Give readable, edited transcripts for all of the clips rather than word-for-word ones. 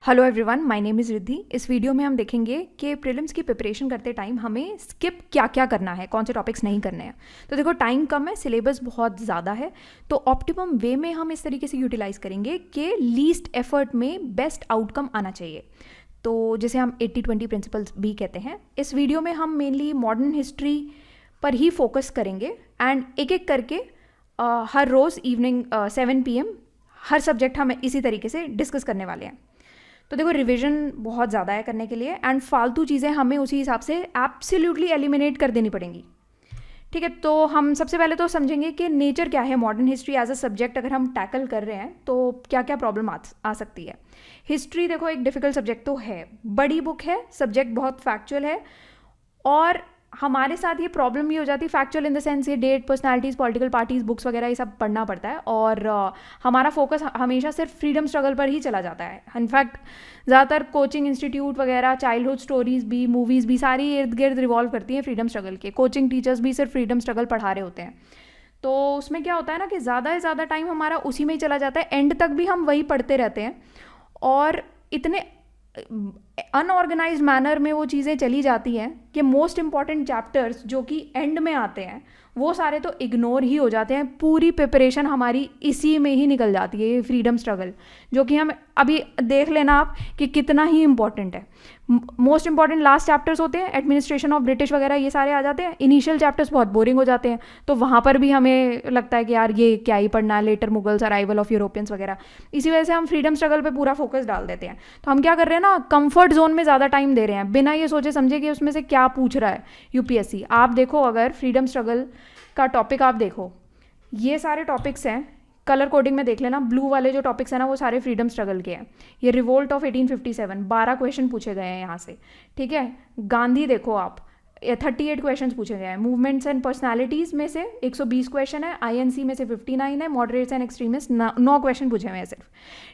Hello everyone, my name is Riddhi. इस video में हम देखेंगे कि प्रीलिम्स की प्रिपरेशन करते टाइम हमें स्किप क्या क्या करना है, कौन से टॉपिक्स नहीं करने हैं। तो देखो, टाइम कम है, सिलेबस बहुत ज़्यादा है, तो ऑप्टिमम वे में हम इस तरीके से यूटिलाइज़ करेंगे कि लीस्ट एफर्ट में बेस्ट आउटकम आना चाहिए। तो जिसे हम 80-20 प्रिंसिपल्स भी कहते हैं। इस वीडियो में हम मेनली मॉडर्न हिस्ट्री पर ही फोकस करेंगे एंड एक एक करके हर रोज़ इवनिंग 7 PM हर सब्जेक्ट हम इसी तरीके से डिस्कस करने वाले हैं। तो देखो, रिवीजन बहुत ज़्यादा है करने के लिए एंड फालतू चीज़ें हमें उसी हिसाब से एब्सोल्युटली एलिमिनेट कर देनी पड़ेंगी। ठीक है, तो हम सबसे पहले तो समझेंगे कि नेचर क्या है modern history as a subject. अगर हम टैकल कर रहे हैं तो क्या क्या प्रॉब्लम आ सकती है। हिस्ट्री देखो एक डिफ़िकल्ट सब्जेक्ट तो है, बड़ी बुक है, सब्जेक्ट बहुत फैक्चुअल है, और हमारे साथ ये प्रॉब्लम ये हो जाती है फैक्चुअल इन द सेंस ये date, personalities, political parties, books वगैरह ये सब पढ़ना पड़ता है, और हमारा फोकस हमेशा सिर्फ फ्रीडम स्ट्रगल पर ही चला जाता है। इनफैक्ट ज़्यादातर कोचिंग इंस्टीट्यूट वगैरह, चाइल्डहुड स्टोरीज़ भी, मूवीज़ भी सारी इर्द गिर्द रिवॉल्व करती हैं फ्रीडम स्ट्रगल के। कोचिंग टीचर्स भी सिर्फ फ्रीडम स्ट्रगल पढ़ा रहे होते हैं। तो उसमें क्या होता है ना कि ज़्यादा से ज़्यादा टाइम हमारा उसी में ही चला जाता है, एंड तक भी हम वही पढ़ते रहते हैं, और इतने अनऑर्गेनाइज्ड मैनर में वो चीज़ें चली जाती हैं कि मोस्ट इंपॉर्टेंट चैप्टर्स जो कि एंड में आते हैं वो सारे तो इग्नोर ही हो जाते हैं। पूरी प्रिपरेशन हमारी इसी में ही निकल जाती है, ये फ्रीडम स्ट्रगल, जो कि हम अभी देख लेना आप कि कितना ही इम्पॉर्टेंट है। मोस्ट इंपॉर्टेंट लास्ट चैप्टर्स होते हैं, एडमिनिस्ट्रेशन ऑफ ब्रिटिश वगैरह ये सारे आ जाते हैं। इनिशियल चैप्टर्स बहुत बोरिंग हो जाते हैं, तो वहाँ पर भी हमें लगता है कि यार ये क्या ही पढ़ना है, later Mughals, arrival of Europeans वगैरह। इसी वजह से हम फ्रीडम स्ट्रगल पे पूरा फोकस डाल देते हैं। तो हम क्या कर रहे हैं ना, कंफर्ट जोन में ज़्यादा टाइम दे रहे हैं बिना ये सोचे समझे कि उसमें से क्या पूछ रहा है यूपीएससी। आप देखो, अगर फ्रीडम स्ट्रगल का टॉपिक आप देखो, ये सारे टॉपिक्स हैं, कलर कोडिंग में देख लेना, ब्लू वाले जो टॉपिक्स हैं ना वो सारे फ्रीडम स्ट्रगल के हैं। ये रिवोल्ट ऑफ 1857, 12 क्वेश्चन पूछे गए हैं यहाँ से। ठीक है, गांधी देखो आप, 38 क्वेश्चन पूछे गए हैं। मूवमेंट्स एंड पर्सनालिटीज़ में से 120 क्वेश्चन है, आईएनसी में से 59 है, मॉडरेट्स एंड एक्सट्रीमिस्ट 9 क्वेश्चन पूछे हुए हैं सिर्फ।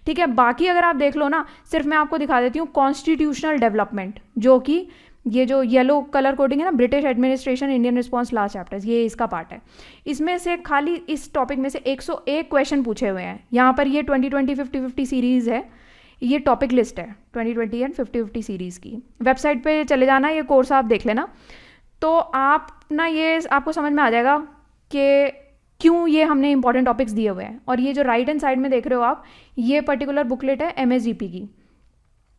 ठीक है, बाकी अगर आप देख लो ना, सिर्फ मैं आपको दिखा देती हूँ कॉन्स्टिट्यूशनल डेवलपमेंट, जो कि ये जो येलो कलर कोडिंग है ना, British administration, Indian response, last chapters, ये इसका पार्ट है। इसमें से खाली इस टॉपिक में से 101 क्वेश्चन पूछे हुए हैं। यहाँ पर ये 2020 50-50 सीरीज़ है, ये टॉपिक लिस्ट है 2020 एंड 50-50 सीरीज़ की। वेबसाइट पे चले जाना, ये कोर्स आप देख लेना, तो आप ना ये आपको समझ में आ जाएगा कि क्यों ये हमने इंपॉर्टेंट टॉपिक्स दिए हुए हैं। और ये जो राइट हैंड साइड में देख रहे हो आप, ये पर्टिकुलर बुकलेट है MSGP की,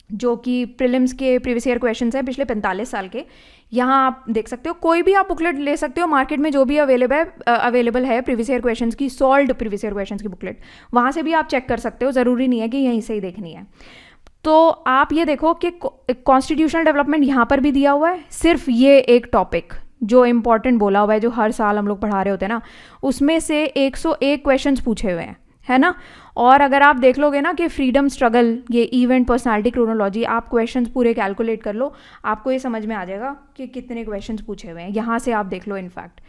जो कि प्रीलिम्स के प्रीवियस ईयर क्वेश्चंस हैं पिछले 45 साल के। यहाँ आप देख सकते हो, कोई भी आप बुकलेट ले सकते हो मार्केट में, जो भी अवेलेबल है प्रीवियस ईयर क्वेश्चंस की, सॉल्व्ड प्रीवियस ईयर क्वेश्चंस की बुकलेट, वहाँ से भी आप चेक कर सकते हो, ज़रूरी नहीं है कि यहीं से ही देखनी है। तो आप ये देखो कि कॉन्स्टिट्यूशनल डेवलपमेंट यहाँ पर भी दिया हुआ है, सिर्फ ये एक टॉपिक जो इंपॉर्टेंट बोला हुआ है, जो हर साल हम लोग पढ़ा रहे होते हैं ना, उसमें से 101 क्वेश्चंस पूछे हुए हैं, है ना। और अगर आप देख लोगे ना कि फ्रीडम स्ट्रगल, ये इवेंट, पर्सनालिटी, क्रोनोलॉजी, आप क्वेश्चंस पूरे कैलकुलेट कर लो, आपको ये समझ में आ जाएगा कि कितने क्वेश्चंस पूछे हुए हैं। यहाँ से आप देख लो, इनफैक्ट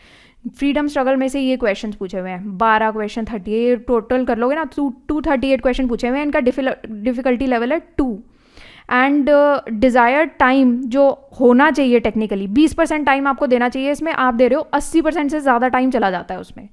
फ्रीडम स्ट्रगल में से ये क्वेश्चंस पूछे हुए हैं 12 क्वेश्चन, 38 टोटल कर लोगे ना, 238 क्वेश्चन पूछे हुए हैं। इनका डिफिकल्टी लेवल है 2, एंड डिज़ायर्ड टाइम जो होना चाहिए टेक्निकली 20% टाइम आपको देना चाहिए, इसमें आप दे रहे हो 80% से ज़्यादा टाइम चला जाता है उसमें।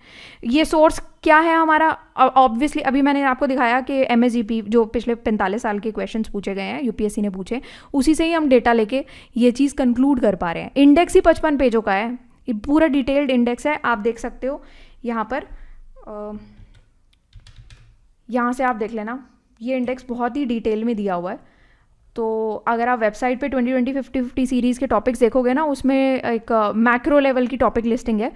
ये सोर्स क्या है हमारा, ऑब्वियसली अभी मैंने आपको दिखाया कि MSGP जो पिछले 45 साल के क्वेश्चंस पूछे गए हैं, यूपीएससी ने पूछे, उसी से ही हम डेटा लेके ये चीज़ कंक्लूड कर पा रहे हैं। इंडेक्स ही 55 पेजों का है, ये पूरा डिटेल्ड इंडेक्स है, आप देख सकते हो यहाँ पर। यहाँ से आप देख लेना, ये इंडेक्स बहुत ही डिटेल में दिया हुआ है। तो अगर आप वेबसाइट पे 2020 50-50 सीरीज़ के टॉपिक्स देखोगे ना, उसमें एक मैक्रो लेवल की टॉपिक लिस्टिंग है,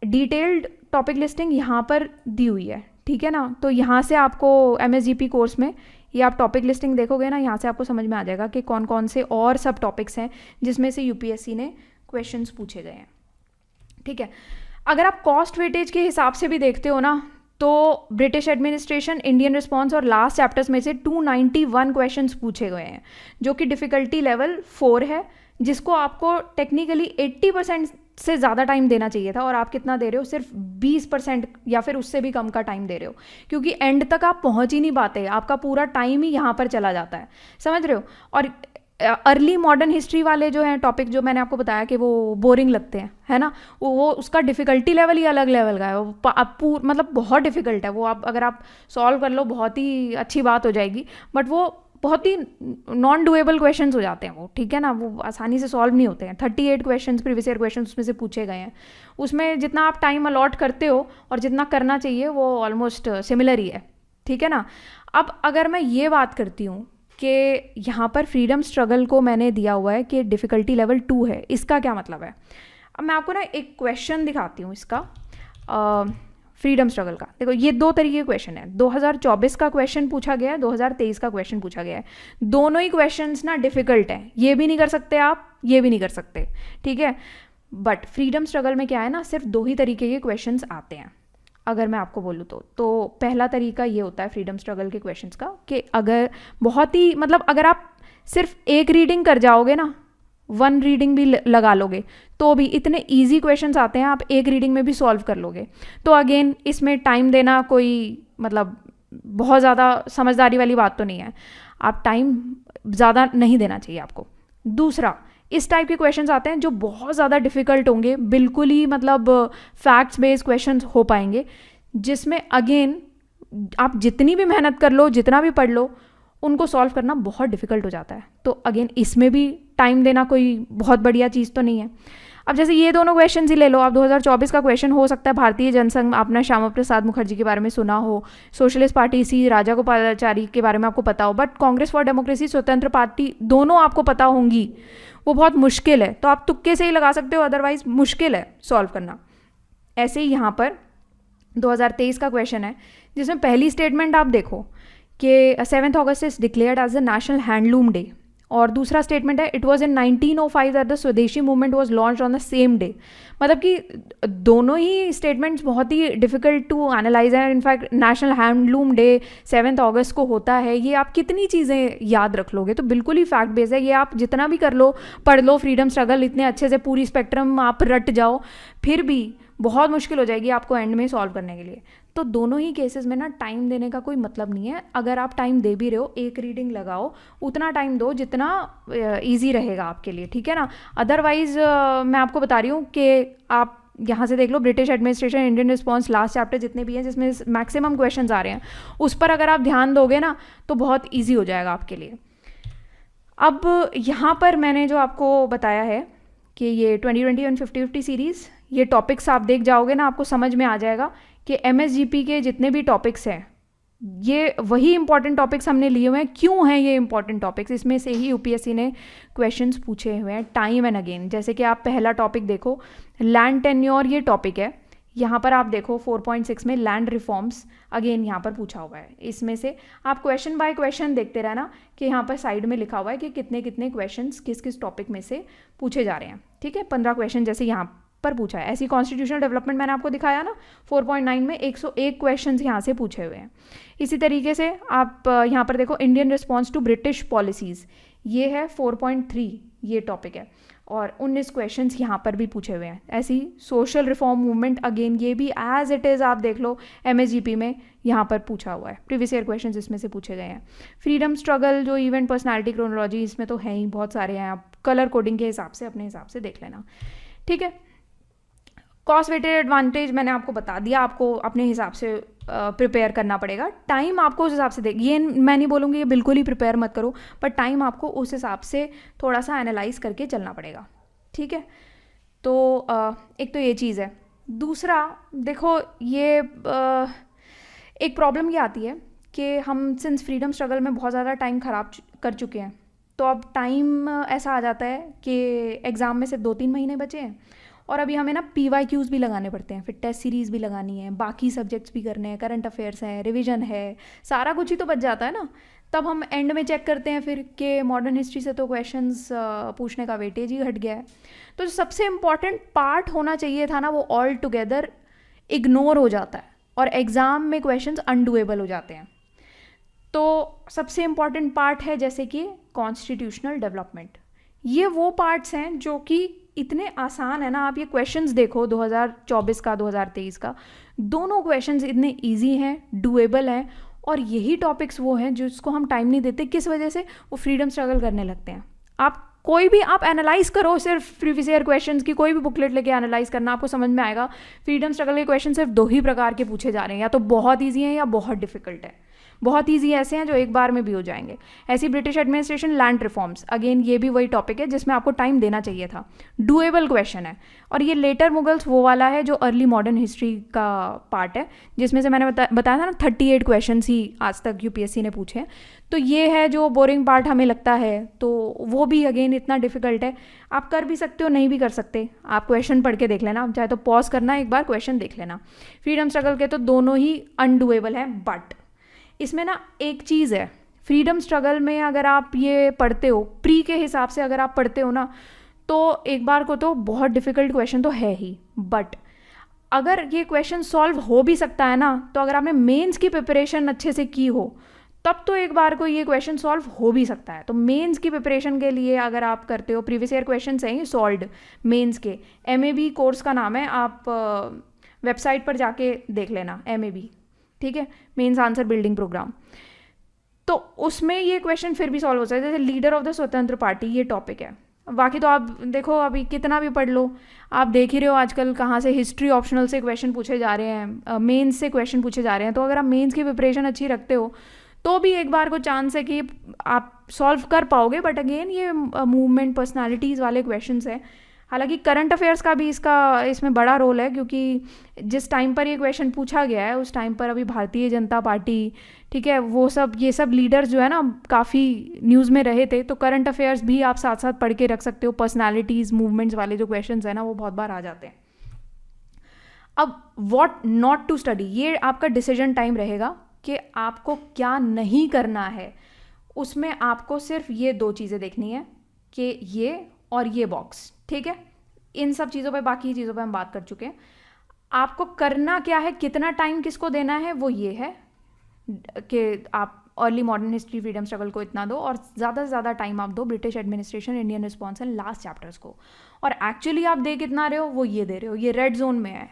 डिटेल्ड टॉपिक लिस्टिंग यहाँ पर दी हुई है। ठीक है ना, तो यहाँ से आपको MSGP कोर्स में ये आप टॉपिक लिस्टिंग देखोगे ना, यहाँ से आपको समझ में आ जाएगा कि कौन कौन से और सब टॉपिक्स हैं जिसमें से यूपीएससी ने क्वेश्चंस पूछे गए हैं। ठीक है, अगर आप कॉस्ट वेटेज के हिसाब से भी देखते हो ना, तो ब्रिटिश एडमिनिस्ट्रेशन, इंडियन रिस्पॉन्स और लास्ट चैप्टर्स में से 291 क्वेश्चंस पूछे गए हैं, जो कि डिफ़िकल्टी लेवल 4 है, जिसको आपको टेक्निकली 80% से ज़्यादा टाइम देना चाहिए था, और आप कितना दे रहे हो, सिर्फ 20% या फिर उससे भी कम का टाइम दे रहे हो, क्योंकि एंड तक आप पहुंच ही नहीं पाते, आपका पूरा टाइम ही यहाँ पर चला जाता है, समझ रहे हो। और अर्ली मॉडर्न हिस्ट्री वाले जो हैं टॉपिक, जो मैंने आपको बताया कि वो बोरिंग लगते हैं, है ना, वो उसका डिफ़िकल्टी लेवल ही अलग लेवल का है, मतलब बहुत डिफ़िकल्ट है वो। आप अगर आप सॉल्व कर लो बहुत ही अच्छी बात हो जाएगी, बट वो बहुत ही नॉन डुएबल क्वेश्चंस हो जाते हैं वो, ठीक है ना, वो आसानी से सॉल्व नहीं होते हैं। 38 क्वेश्चंस प्रीवियस ईयर क्वेश्चंस उसमें से पूछे गए हैं। उसमें जितना आप टाइम अलॉट करते हो और जितना करना चाहिए वो ऑलमोस्ट सिमिलर ही है, ठीक है ना। अब अगर मैं ये बात करती हूँ कि यहाँ पर फ्रीडम स्ट्रगल को मैंने दिया हुआ है कि डिफ़िकल्टी लेवल 2 है, इसका क्या मतलब है। अब मैं आपको ना एक क्वेश्चन दिखाती हूँ इसका फ्रीडम स्ट्रगल का। देखो ये 2 तरीके के क्वेश्चन है, 2024 का क्वेश्चन पूछा गया है, 2023 का क्वेश्चन पूछा गया है। दोनों ही क्वेश्चंस ना डिफ़िकल्ट हैं, ये भी नहीं कर सकते आप, ये भी नहीं कर सकते, ठीक है। बट फ्रीडम स्ट्रगल में क्या है ना, सिर्फ 2 ही तरीके के क्वेश्चंस आते हैं। अगर मैं आपको बोलूँ तो पहला तरीका ये होता है फ्रीडम स्ट्रगल के क्वेश्चंस का कि अगर बहुत ही मतलब अगर आप सिर्फ एक रीडिंग कर जाओगे ना, 1 रीडिंग भी लगा लोगे तो भी इतने इजी क्वेश्चंस आते हैं, आप एक रीडिंग में भी सॉल्व कर लोगे। तो अगेन इसमें टाइम देना कोई मतलब बहुत ज़्यादा समझदारी वाली बात तो नहीं है, आप टाइम ज़्यादा नहीं देना चाहिए आपको। दूसरा, इस टाइप के क्वेश्चंस आते हैं जो बहुत ज़्यादा डिफ़िकल्ट होंगे, बिल्कुल ही मतलब फैक्ट्स बेस्ड क्वेश्चंस हो पाएंगे, जिसमें अगेन आप जितनी भी मेहनत कर लो, जितना भी पढ़ लो, उनको सॉल्व करना बहुत डिफ़िकल्ट हो जाता है। तो अगेन इसमें भी टाइम देना कोई बहुत बढ़िया चीज़ तो नहीं है। अब जैसे ये दोनों क्वेश्चन ही ले लो आप, 2024 का क्वेश्चन हो सकता है भारतीय जनसंघ, आपने श्यामा प्रसाद मुखर्जी के बारे में सुना हो, सोशलिस्ट पार्टी सी राजा गोपालाचारी के बारे में आपको पता हो, बट कांग्रेस फॉर डेमोक्रेसी स्वतंत्र पार्टी दोनों आपको पता होंगी, वो बहुत मुश्किल है, तो आप तुक्के से ही लगा सकते हो, अदरवाइज मुश्किल है सॉल्व करना। ऐसे ही यहाँ पर 2023 का क्वेश्चन है जिसमें पहली स्टेटमेंट आप देखो कि 7 August is declared as the national handloom day, और दूसरा स्टेटमेंट है it was in 1905 that the swadeshi movement was launched on the same day. मतलब कि दोनों ही स्टेटमेंट्स बहुत ही डिफ़िकल्ट टू एनालाइज है। इनफैक्ट नेशनल हैंडलूम डे 7 अगस्त को होता है, ये आप कितनी चीज़ें याद रख लोगे, तो बिल्कुल ही फैक्ट बेस है। ये आप जितना भी कर लो, पढ़ लो फ्रीडम स्ट्रगल इतने अच्छे से, पूरी स्पेक्ट्रम आप रट जाओ, फिर भी बहुत मुश्किल हो जाएगी आपको एंड में सॉल्व करने के लिए। तो दोनों ही केसेस में ना टाइम देने का कोई मतलब नहीं है। अगर आप टाइम दे भी रहे हो, एक रीडिंग लगाओ, उतना टाइम दो जितना इजी रहेगा आपके लिए, ठीक है ना। अदरवाइज मैं आपको बता रही हूँ कि आप यहाँ से देख लो, British administration, Indian response, last chapter जितने भी हैं जिसमें मैक्सिमम क्वेश्चंस आ रहे हैं, उस पर अगर आप ध्यान दोगे ना तो बहुत ईजी हो जाएगा आपके लिए। अब यहाँ पर मैंने जो आपको बताया है कि ये 2020 और 50-50 सीरीज़, ये टॉपिक्स आप देख जाओगे ना, आपको समझ में आ जाएगा कि MSGP के जितने भी टॉपिक्स हैं ये वही इंपॉर्टेंट टॉपिक्स हमने लिए हुए हैं। क्यों हैं ये इंपॉर्टेंट टॉपिक्स, इसमें से ही UPSC ने क्वेश्चंस पूछे हुए हैं टाइम एंड अगेन। जैसे कि आप पहला टॉपिक देखो, लैंड टेन्योर, ये टॉपिक है, यहाँ पर आप देखो 4.6 में लैंड रिफॉर्म्स अगेन यहाँ पर पूछा हुआ है। इसमें से आप क्वेश्चन बाय क्वेश्चन देखते रहना कि यहाँ पर साइड में लिखा हुआ है कि कितने कितने क्वेश्चंस किस किस टॉपिक में से पूछे जा रहे हैं, ठीक है। 15 क्वेश्चन जैसे यहाँ पर पूछा है। ऐसी कॉन्स्टिट्यूशनल डेवलपमेंट मैंने आपको दिखाया ना, 4.9 में 101 क्वेश्चंस यहाँ से पूछे हुए हैं। इसी तरीके से आप यहाँ पर देखो, Indian response to British policies, ये है 4.3, ये टॉपिक है, और 19 क्वेश्चंस यहाँ पर भी पूछे हुए हैं। ऐसी सोशल रिफॉर्म मूवमेंट, अगेन ये भी एज इट इज़ आप देख लो, MSGP में यहाँ पर पूछा हुआ है, प्रीवियस ईयर क्वेश्चंस इसमें से पूछे गए हैं। फ्रीडम स्ट्रगल जो इवेंट पर्सनालिटी क्रोनोलॉजी, इसमें तो है ही बहुत सारे हैं, आप कलर कोडिंग के हिसाब से अपने हिसाब से देख लेना, ठीक है। कॉस्ट वेटेड एडवांटेज मैंने आपको बता दिया, आपको अपने हिसाब से प्रिपेयर करना पड़ेगा। टाइम आपको उस हिसाब से दे, ये मैं नहीं बोलूँगी ये बिल्कुल ही प्रिपेयर मत करो, पर टाइम आपको उस हिसाब से थोड़ा सा एनालाइज करके चलना पड़ेगा, ठीक है। तो एक तो ये चीज़ है। दूसरा देखो, ये एक प्रॉब्लम ये आती है कि हम सिंस फ्रीडम स्ट्रगल में बहुत ज़्यादा टाइम ख़राब कर चुके हैं, तो अब टाइम ऐसा आ जाता है कि एग्ज़ाम में से 2-3 महीने बचे हैं, और अभी हमें ना PYQs भी लगाने पड़ते हैं, फिर टेस्ट सीरीज़ भी लगानी है, बाकी सब्जेक्ट्स भी करने हैं, करंट अफेयर्स है, रिवीजन है, सारा कुछ ही तो बच जाता है ना। तब हम एंड में चेक करते हैं फिर कि मॉडर्न हिस्ट्री से तो क्वेश्चंस पूछने का वेटेज ही घट गया है। तो जो सबसे इम्पॉर्टेंट पार्ट होना चाहिए था ना, वो ऑल टुगेदर इग्नोर हो जाता है और एग्ज़ाम में क्वेश्चंस अनडूएबल हो जाते हैं। तो सबसे इम्पॉर्टेंट पार्ट है जैसे कि कॉन्स्टिट्यूशनल डेवलपमेंट, ये वो पार्ट्स हैं जो कि इतने आसान है ना। आप ये क्वेश्चंस देखो 2024 का, 2023 का, दोनों क्वेश्चंस इतने इजी हैं, डूएबल हैं, और यही टॉपिक्स वो हैं जिसको हम टाइम नहीं देते। किस वजह से? वो फ्रीडम स्ट्रगल करने लगते हैं। आप कोई भी आप एनालाइज करो, सिर्फ प्रीवियस ईयर क्वेश्चंस की कोई भी बुकलेट लेके एनालाइज करना, आपको समझ में आएगा फ्रीडम स्ट्रगल के क्वेश्चन सिर्फ 2 ही प्रकार के पूछे जा रहे हैं, या तो बहुत ईजी हैं या बहुत डिफिकल्ट है। बहुत ईजी ऐसे हैं जो एक बार में भी हो जाएंगे। ऐसी British administration land reforms, again ये भी वही टॉपिक है जिसमें आपको टाइम देना चाहिए था, डूएबल क्वेश्चन है। और ये लेटर मुगल्स वो वाला है जो अर्ली मॉडर्न हिस्ट्री का पार्ट है, जिसमें से मैंने बताया था ना 38 क्वेश्चन ही आज तक यूपीएससी ने पूछे हैं। तो ये है जो बोरिंग पार्ट हमें लगता है, तो वो भी अगेन इतना डिफिकल्ट है, आप कर भी सकते हो नहीं भी कर सकते, आप क्वेश्चन पढ़ के देख लेना, चाहे तो पॉज करना एक बार क्वेश्चन देख लेना। फ्रीडम स्ट्रगल के तो दोनों ही अनडूएबल हैं, बट इसमें ना एक चीज़ है, फ्रीडम स्ट्रगल में अगर आप ये पढ़ते हो प्री के हिसाब से अगर आप पढ़ते हो ना, तो एक बार को तो बहुत डिफिकल्ट क्वेश्चन तो है ही, बट अगर ये क्वेश्चन सॉल्व हो भी सकता है ना, तो अगर आपने मेंस की प्रिपरेशन अच्छे से की हो तब तो एक बार को ये क्वेश्चन सॉल्व हो भी सकता है। तो मेंस की प्रिपरेशन के लिए अगर आप करते हो, प्रीवियस ईयर क्वेश्चन हैं ये सॉल्व्ड मेंस के, MAB कोर्स का नाम है, आप वेबसाइट पर जाके देख लेना MAB, ठीक है, मेंस आंसर बिल्डिंग प्रोग्राम। तो उसमें ये क्वेश्चन फिर भी सॉल्व हो सकता है, जैसे लीडर ऑफ द स्वतंत्र पार्टी ये टॉपिक है। बाकी तो आप देखो अभी कितना भी पढ़ लो, आप देख ही रहे हो आजकल कहाँ से हिस्ट्री ऑप्शनल से क्वेश्चन पूछे जा रहे हैं, मेंस से क्वेश्चन पूछे जा रहे हैं। तो अगर आप मेंस की प्रिपरेशन अच्छी रखते हो तो भी एक बार को चांस है कि आप सॉल्व कर पाओगे, बट अगेन ये मूवमेंट पर्सनालिटीज़ वाले क्वेश्चंस हैं। हालांकि करंट अफेयर्स का भी इसमें बड़ा रोल है, क्योंकि जिस टाइम पर ये क्वेश्चन पूछा गया है उस टाइम पर अभी भारतीय जनता पार्टी, ठीक है, वो सब ये सब लीडर्स जो है ना काफ़ी न्यूज़ में रहे थे। तो करंट अफेयर्स भी आप साथ साथ पढ़ के रख सकते हो, पर्सनालिटीज़ मूवमेंट्स वाले जो क्वेश्चन है ना वो बहुत बार आ जाते हैं। अब वॉट नॉट टू स्टडी, ये आपका डिसीजन टाइम रहेगा कि आपको क्या नहीं करना है। उसमें आपको सिर्फ ये 2 चीज़ें देखनी है कि ये और ये बॉक्स, ठीक है। इन सब चीज़ों पे, बाकी चीज़ों पे हम बात कर चुके हैं। आपको करना क्या है, कितना टाइम किसको देना है, वो ये है कि आप early modern history freedom struggle को इतना दो और ज़्यादा से ज़्यादा टाइम आप दो British administration Indian response and last chapters को। और एक्चुअली आप दे कितना रहे हो, वो ये दे रहे हो, ये रेड जोन में है,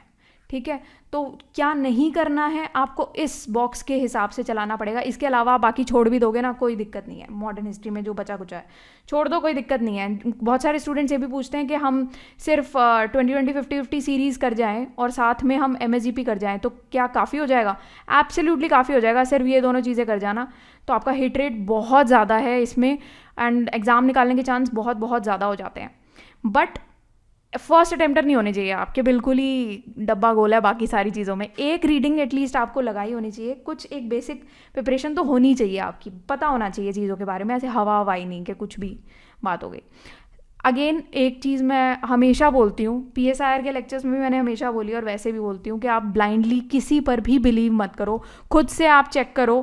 ठीक है। तो क्या नहीं करना है आपको इस बॉक्स के हिसाब से चलाना पड़ेगा। इसके अलावा आप बाकी छोड़ भी दोगे ना, कोई दिक्कत नहीं है, मॉडर्न हिस्ट्री में जो बचा कुचा है छोड़ दो, कोई दिक्कत नहीं है। बहुत सारे स्टूडेंट्स ये भी पूछते हैं कि हम सिर्फ 20-20, 50-50 सीरीज़ कर जाएं और साथ में हम MSGP कर जाएं तो क्या काफ़ी हो जाएगा? एब्सोल्युटली काफ़ी हो जाएगा, सिर्फ ये दोनों चीज़ें कर जाना तो आपका हिट रेट बहुत ज़्यादा है इसमें, एंड एग्ज़ाम निकालने के चांस बहुत बहुत ज़्यादा हो जाते हैं। बट फर्स्ट अटेम्प्टर नहीं होने चाहिए आपके, बिल्कुल ही डब्बा गोला है बाकी सारी चीज़ों में। एक रीडिंग एटलीस्ट आपको लगाई होनी चाहिए, कुछ एक बेसिक प्रिपरेशन तो होनी चाहिए आपकी, पता होना चाहिए चीज़ों के बारे में, ऐसे हवा हवाई नहीं कि कुछ भी बात हो गई। अगेन एक चीज़ मैं हमेशा बोलती हूँ, PSIR के लेक्चर्स में भी मैंने हमेशा बोली और वैसे भी बोलती हूँ कि आप ब्लाइंडली किसी पर भी बिलीव मत करो, खुद से आप चेक करो।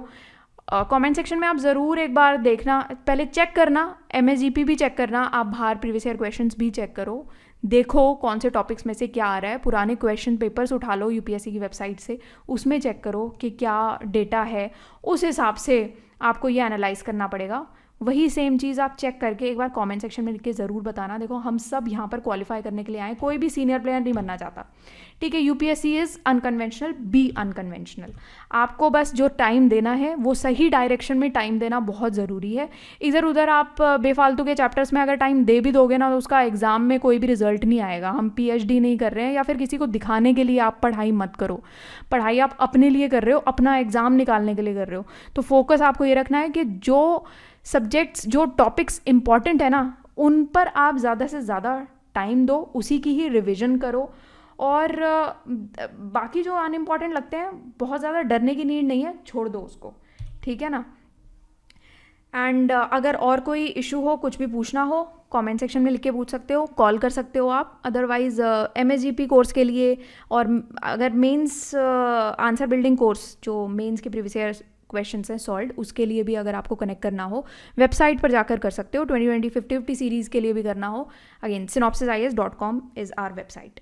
कमेंट सेक्शन में आप ज़रूर एक बार देखना, पहले चेक करना, MSGP भी चेक करना, आप बाहर प्रीवियस ईयर क्वेश्चंस भी चेक करो, देखो कौन से टॉपिक्स में से क्या आ रहा है। पुराने क्वेश्चन पेपर्स उठा लो UPSC की वेबसाइट से, उसमें चेक करो कि क्या डेटा है, उस हिसाब से आपको ये एनालाइज करना पड़ेगा। वही सेम चीज़ आप चेक करके एक बार कमेंट सेक्शन में लिख के ज़रूर बताना। देखो हम सब यहाँ पर क्वालिफाई करने के लिए आए, कोई भी सीनियर प्लेयर नहीं बनना चाहता, ठीक है। UPSC is unconventional, be unconventional. आपको बस जो टाइम देना है वो सही डायरेक्शन में टाइम देना बहुत ज़रूरी है। इधर उधर आप बेफालतू के चैप्टर्स में अगर टाइम दे भी दोगे ना तो उसका एग्ज़ाम में कोई भी रिजल्ट नहीं आएगा। हम PhD नहीं कर रहे हैं या फिर किसी को दिखाने के लिए आप पढ़ाई मत करो, पढ़ाई आप अपने लिए कर रहे हो, अपना एग्ज़ाम निकालने के लिए कर रहे हो। तो फोकस आपको ये रखना है कि जो सब्जेक्ट्स, जो टॉपिक्स इंपॉर्टेंट है ना, उन पर आप ज़्यादा से ज़्यादा टाइम दो, उसी की ही रिविज़न करो। और बाकी जो अनइम्पॉर्टेंट लगते हैं बहुत ज़्यादा डरने की नीड नहीं है, छोड़ दो उसको, ठीक है ना। एंड अगर और कोई इशू हो, कुछ भी पूछना हो, कमेंट सेक्शन में लिख के पूछ सकते हो, कॉल कर सकते हो आप। अदरवाइज़ MSGP कोर्स के लिए और अगर मेंस आंसर बिल्डिंग कोर्स जो मेंस के प्रीवियस ईयर क्वेश्चंस हैं सॉल्व, उसके लिए भी अगर आपको कनेक्ट करना हो वेबसाइट पर जाकर कर सकते हो। 20-20, 50-50 सीरीज़ के लिए भी करना हो, again synopsisis.com is our website.